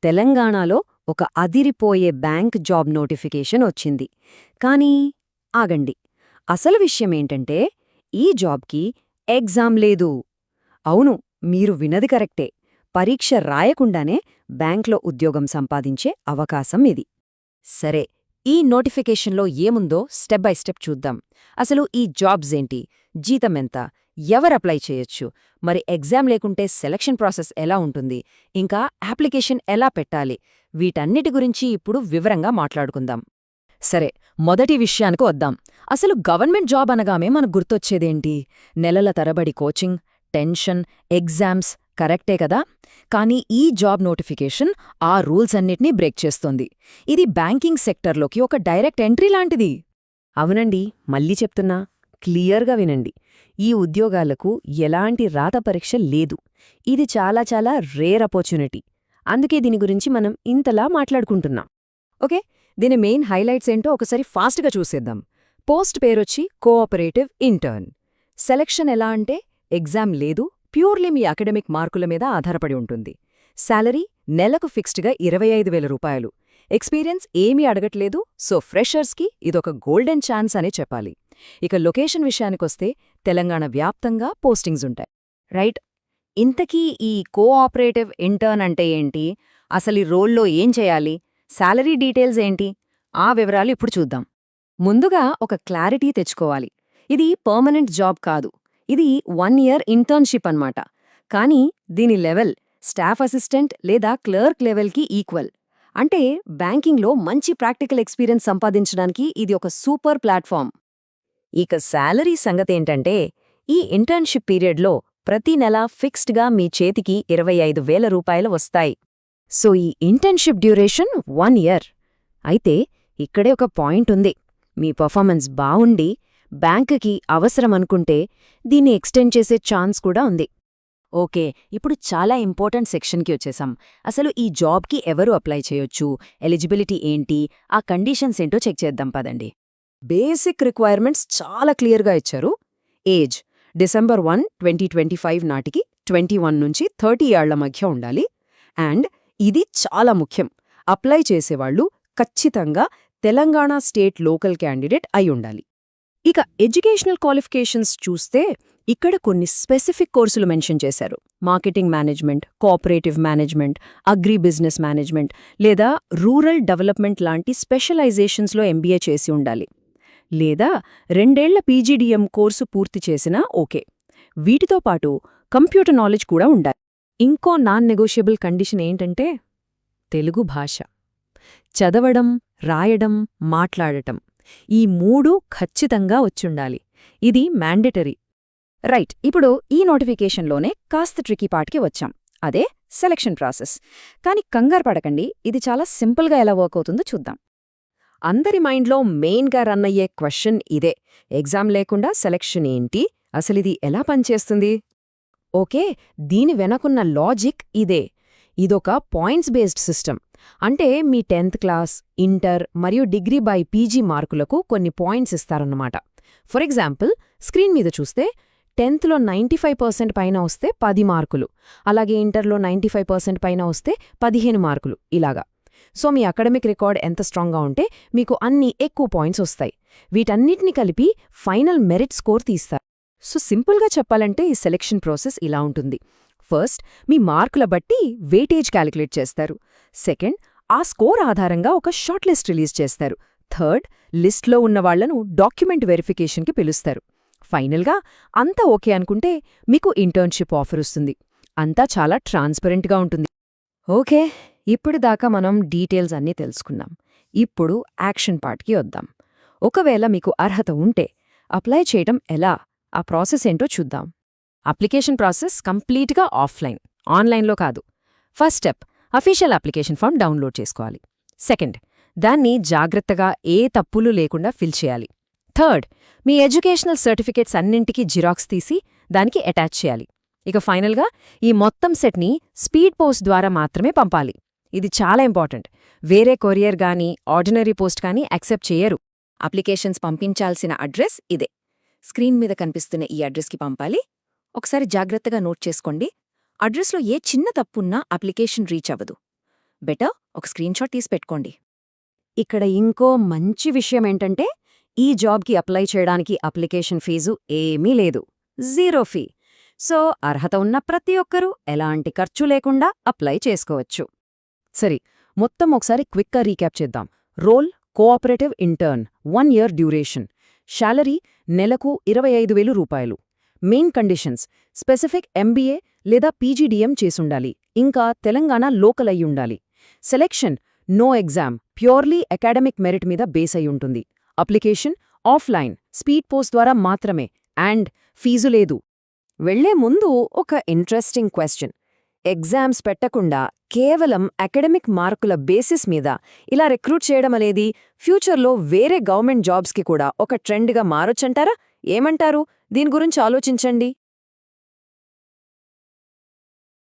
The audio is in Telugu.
తెలంగాణలో ఒక అదిరిపోయే బ్యాంక్ జాబ్ నోటిఫికేషన్ వచ్చింది. కానీ ఆగండి, అసలు విషయమేంటంటే ఈ జాబ్కి ఎగ్జామ్ లేదు. అవును, మీరు వినది కరెక్టే. పరీక్ష రాయకుండానే బ్యాంక్లో ఉద్యోగం సంపాదించే అవకాశం ఇది. సరే, ఈ నోటిఫికేషన్లో ఏముందో స్టెప్ బై స్టెప్ చూద్దాం. అసలు ఈ జాబ్స్ ఏంటి, జీతమెంత, ఎవరప్లై చేయొచ్చు, మరి ఎగ్జామ్ లేకుంటే సెలక్షన్ ప్రాసెస్ ఎలా ఉంటుంది, ఇంకా అప్లికేషన్ ఎలా పెట్టాలి, వీటన్నిటి గురించి ఇప్పుడు వివరంగా మాట్లాడుకుందాం. సరే, మొదటి విషయానికి వద్దాం. అసలు గవర్నమెంట్ జాబ్ అనగామే మనకు గుర్తొచ్చేదేంటి? నెలల తరబడి కోచింగ్, టెన్షన్, ఎగ్జామ్స్, కరెక్టే కదా? కానీ ఈ జాబ్ నోటిఫికేషన్ ఆ రూల్స్ అన్నిటినీ బ్రేక్ చేస్తోంది. ఇది బ్యాంకింగ్ సెక్టర్లోకి ఒక డైరెక్ట్ ఎంట్రీ లాంటిది. అవునండి, మళ్ళీ చెప్తున్నా, క్లియర్గా వినండి. ఈ ఉద్యోగాలకు ఎలాంటి రాత పరీక్ష లేదు. ఇది చాలా చాలా రేర్ అపర్చునిటీ. అందుకే దీని గురించి మనం ఇంతలా మాట్లాడుకుంటున్నాం. ఓకే, దీని మెయిన్ హైలైట్స్ ఏంటో ఒకసారి ఫాస్ట్గా చూసేద్దాం. పోస్ట్ పేరొచ్చి కోఆపరేటివ్ ఇంటర్న్. సెలక్షన్ ఎలా అంటే ఎగ్జామ్ లేదు, ప్యూర్లీ మీ అకాడమిక్ మార్కుల మీద ఆధారపడి ఉంటుంది. శాలరీ నెలకు ఫిక్స్డ్గా 25,000 రూపాయలు. ఎక్స్పీరియన్స్ ఏమీ అడగట్లేదు, సో ఫ్రెషర్స్కి ఇదొక గోల్డెన్ ఛాన్స్ అనే చెప్పాలి. ఇక లొకేషన్ విషయానికొస్తే తెలంగాణ వ్యాప్తంగా పోస్టింగ్స్ ఉంటాయి. రైట్, ఇంతకీ ఈ కోఆపరేటివ్ ఇంటర్న్ అంటే ఏంటి, అసలు ఈ రోల్లో ఏం చేయాలి, శాలరీ డీటెయిల్స్ ఏంటి, ఆ వివరాలు ఇప్పుడు చూద్దాం. ముందుగా ఒక క్లారిటీ తెచ్చుకోవాలి. ఇది పర్మనెంట్ జాబ్ కాదు, ఇది 1 ఇయర్ ఇంటర్న్షిప్ అన్నమాట. కానీ దీని లెవెల్ స్టాఫ్ అసిస్టెంట్ లేదా క్లర్క్ లెవెల్కి ఈక్వల్. అంటే బ్యాంకింగ్లో మంచి ప్రాక్టికల్ ఎక్స్పీరియన్స్ సంపాదించడానికి ఇది ఒక సూపర్ ప్లాట్ఫామ్. ఇక శాలరీ సంగతేంటంటే ఈ ఇంటర్న్షిప్ పీరియడ్లో ప్రతి నెల ఫిక్స్డ్గా మీ చేతికి 25,000 రూపాయలు వస్తాయి. సో ఈ ఇంటర్న్షిప్ డ్యూరేషన్ 1 ఇయర్. అయితే ఇక్కడే ఒక పాయింట్ ఉంది. మీ పర్ఫార్మెన్స్ బావుండి బ్యాంకుకి అవసరమనుకుంటే దీన్ని ఎక్స్టెండ్ చేసే ఛాన్స్ కూడా ఉంది. ఓకే, ఇప్పుడు చాలా ఇంపార్టెంట్ సెక్షన్కి వచ్చేసాం. అసలు ఈ జాబ్కి ఎవరు అప్లై చేయొచ్చు, ఎలిజిబిలిటీ ఏంటి, ఆ కండిషన్స్ ఏంటో చెక్ చేద్దాం పదండి. బేసిక్ రిక్వైర్మెంట్స్ చాలా క్లియర్గా ఇచ్చారు. ఏజ్ December 1, 2025 నాటికి 21 నుంచి 30 ఏళ్ల మధ్య ఉండాలి. అండ్ ఇది చాలా ముఖ్యం, అప్లై చేసేవాళ్లు ఖచ్చితంగా తెలంగాణ స్టేట్ లోకల్ క్యాండిడేట్ అయి ఉండాలి. ఇక ఎడ్యుకేషనల్ క్వాలిఫికేషన్స్ చూస్తే ఇక్కడ కొన్ని స్పెసిఫిక్ కోర్సులు మెన్షన్ చేశారు. Marketing management, cooperative management, agri business management లేదా రూరల్ డెవలప్మెంట్ లాంటి స్పెషలైజేషన్స్లో MBA చేసి ఉండాలి. లేదా 2 ఏళ్ల PGDM కోర్సు పూర్తి చేసినా ఓకే. వీటితో పాటు కంప్యూటర్ నాలెడ్జ్ కూడా ఉండాలి. ఇంకో నాన్ నెగోషియబుల్ కండిషన్ ఏంటంటే తెలుగు భాష. చదవడం, రాయడం, మాట్లాడటం ఈ 3 ఖచ్చితంగా వచ్చుండాలి. ఇది మ్యాండేటరీ. రైట్, ఇప్పుడు ఈ నోటిఫికేషన్లోనే కాస్త ట్రికీ పార్ట్కి వచ్చాం. అదే సెలక్షన్ ప్రాసెస్. కానీ కంగారు పడకండి, ఇది చాలా సింపుల్గా ఎలా వర్క్ అవుతుందో చూద్దాం. అందరి మైండ్లో మెయిన్గా రన్ అయ్యే క్వశ్చన్ ఇదే: ఎగ్జామ్ లేకుండా సెలక్షన్ ఏంటి, అసలిది ఎలా పనిచేస్తుంది? ఓకే, దీని వెనకున్న లాజిక్ ఇదే. ఇదొక పాయింట్స్ బేస్డ్ సిస్టమ్. అంటే మీ 10th క్లాస్, ఇంటర్ మరియు డిగ్రీ బై PG మార్కులకు కొన్ని పాయింట్స్ ఇస్తారన్నమాట. ఫర్ ఎగ్జాంపుల్, స్క్రీన్ మీద చూస్తే 10thలో 95% పైన వస్తే 10 మార్కులు, అలాగే ఇంటర్లో 95% పైన వస్తే 15 మార్కులు, ఇలాగా. సో మీ అకాడమిక్ రికార్డ్ ఎంత స్ట్రాంగ్గా ఉంటే మీకు అన్ని ఎక్కువ పాయింట్స్ వస్తాయి. వీటన్నిటిని కలిపి ఫైనల్ మెరిట్ స్కోర్ తీస్తారు. సో సింపుల్గా చెప్పాలంటే ఈ సెలెక్షన్ ప్రాసెస్ ఇలా ఉంటుంది. ఫస్ట్, మీ మార్కుల బట్టి వెయిటేజ్ క్యాలిక్యులేట్ చేస్తారు. సెకండ్, ఆ స్కోర్ ఆధారంగా ఒక షార్ట్ లిస్ట్ రిలీజ్ చేస్తారు. థర్డ్, లిస్ట్లో ఉన్న వాళ్లను డాక్యుమెంట్ వెరిఫికేషన్కి పిలుస్తారు. ఫైనల్గా అంతా ఓకే అనుకుంటే మీకు ఇంటర్న్షిప్ ఆఫర్ వస్తుంది. అంతా చాలా ట్రాన్స్పరెంట్గా ఉంటుంది. ఓకే, ఇప్పుడు దాకా మనం డీటెయిల్స్ అన్నీ తెలుసుకున్నాం. ఇప్పుడు యాక్షన్ పార్ట్కి వద్దాం. ఒకవేళ మీకు అర్హత ఉంటే అప్లై చేయడం ఎలా, ఆ ప్రాసెస్ ఏంటో చూద్దాం. అప్లికేషన్ ప్రాసెస్ కంప్లీట్గా ఆఫ్లైన్, ఆన్లైన్లో కాదు. First step, official application form download చేసుకోవాలి. సెకండ్, దాన్ని జాగ్రత్తగా ఏ తప్పులు లేకుండా ఫిల్ చేయాలి. థర్డ్, మీ ఎడ్యుకేషనల్ సర్టిఫికేట్స్ అన్నింటికీ జిరాక్స్ తీసి దానికి అటాచ్ చేయాలి. ఇక ఫైనల్గా ఈ మొత్తం సెట్ని స్పీడ్ పోస్ట్ ద్వారా మాత్రమే పంపాలి. ఇది చాలా ఇంపార్టెంట్. వేరే కొరియర్ గానీ ఆర్డినరీ పోస్ట్ కానీ యాక్సెప్ట్ చేయరు. అప్లికేషన్స్ పంపించాల్సిన అడ్రస్ ఇదే. స్క్రీన్ మీద కనిపిస్తున్న ఈ అడ్రస్కి పంపాలి. ఒకసారి జాగ్రత్తగా నోట్ చేసుకోండి. అడ్రస్లో ఏ చిన్న తప్పున్నా అప్లికేషన్ రీచ్ అవ్వదు. బెటర్ ఒక స్క్రీన్‌షాట్ తీసి పెట్టుకోండి. ఇక్కడ ఇంకో మంచి విషయమేంటంటే, ఈ జాబ్‌కి అప్లై చేయడానికి అప్లికేషన్ ఫీజు ఏమీ లేదు. Zero fee. సో, అర్హత ఉన్న ప్రతి ఒక్కరూ ఎలాంటి ఖర్చు లేకుండా అప్లై చేసుకోవచ్చు. సరే, మొత్తం ఒకసారి క్విక్గా రీక్యాప్ చేద్దాం. Role cooperative intern, 1 year duration. Salary నెలకు 25,000 రూపాయలు. మెయిన్ కండిషన్స్ స్పెసిఫిక్ ఎంబీఏ లేదా పీజీడీఎం చేసుండాలి, ఇంకా తెలంగాణ లోకల్ అయ్యుండాలి. Selection no exam, purely academic merit మీద బేస్ అయ్యుంటుంది. అప్లికేషన్ ఆఫ్లైన్, స్పీడ్ పోస్ట్ ద్వారా మాత్రమే, అండ్ ఫీజు లేదు. వెళ్లే ముందు ఒక ఇంట్రెస్టింగ్ క్వశ్చన్. ఎగ్జామ్స్ పెట్టకుండా కేవలం అకాడమిక్ మార్కుల బేసిస్ మీద ఇలా రిక్రూట్ చేయడం అనేది ఫ్యూచర్లో వేరే గవర్నమెంట్ జాబ్స్కి కూడా ఒక ట్రెండ్గా మారొచ్చంటారా? ఏమంటారు? దీని గురించి ఆలోచించండి.